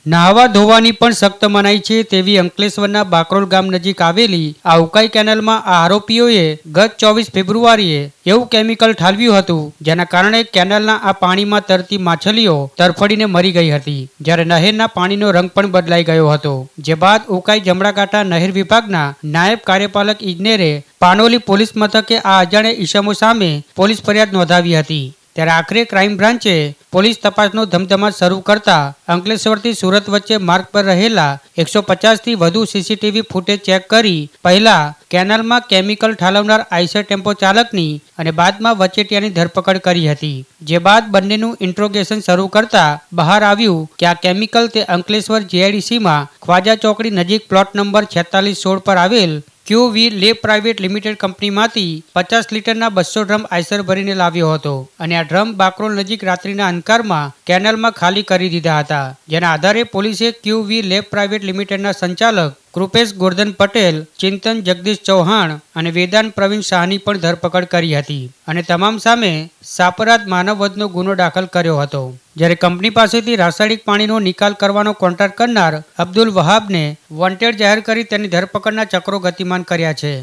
નાહવા ધોવાની પણ સખ્ત મનાઈ છે તેવી અંકલેશ્વરના બાકરોલ ગામ નજીક આવેલી આ ઉકાઈ કેનાલમાં આ આરોપીઓએ ગત 24 ફેબ્રુઆરીએ એવું કેમિકલ ઠાલવ્યું હતું જેના કારણે કેનાલના આ પાણીમાં તરતી માછલીઓ તરફડીને મરી ગઈ હતી, જ્યારે નહેરના પાણીનો રંગ પણ બદલાઈ ગયો હતો। જે બાદ ઉકાઈ જમણાકાંઠા નહેર વિભાગના નાયબ કાર્યપાલક ઇજનેરે પાનોલી પોલીસ મથકે આ અજાણ્યા ઈસમો સામે પોલીસ ફરિયાદ નોંધાવી હતી। ત્યારે આખરે ક્રાઇમ બ્રાન્ચે પોલીસ તપાસનો ધમધમાટ શરૂ કરતા અંકલેશ્વરથી સુરત વચ્ચે માર્ગ પર રહેલા 150થી વધુ સીસીટીવી ફૂટેજ ચેક કરી પહેલા કેનાલમાં કેમિકલ ઠાલવનાર આઈસર ટેમ્પો ચાલકની અને બાદમાં વચેટિયાની ધરપકડ કરી હતી। જે બાદ બંનેનું ઇન્ટ્રોગેશન શરૂ કરતા બહાર આવ્યું કે આ કેમિકલ તે અંકલેશ્વર જીઆઈડીસીમાં ખ્વાજા ચોકડી નજીક પ્લોટ નંબર 4616 પર આવેલ QV લેબ પ્રાઇવેટ લિમિટેડ કંપનીમાંથી 50 લીટરના 200 ડ્રમ આઈસર ભરીને લાવ્યો હતો અને આ ડ્રમ બાકરોલ નજીક રાત્રિના અંધકારમાં કેનાલમાં ખાલી કરી દીધા હતા। જેના આધારે પોલીસે QV લેબ પ્રાઇવેટ લિમિટેડના સંચાલક કૃપેશ ગોરધન પટેલ, ચિંતન જગદીશ ચૌહાણ અને વેદાંત પ્રવીણ શાહની પણ ધરપકડ કરી હતી અને તમામ સામે સાપરાધ માનવવધનો ગુનો દાખલ કર્યો હતો। જ્યારે કંપની પાસેથી રાસાયણિક પાણીનો નિકાલ કરવાનો કોન્ટ્રાક્ટ કરનાર અબ્દુલ વહાબને વોન્ટેડ જાહેર કરી તેની ધરપકડના ચક્રો ગતિમાન કર્યા છે।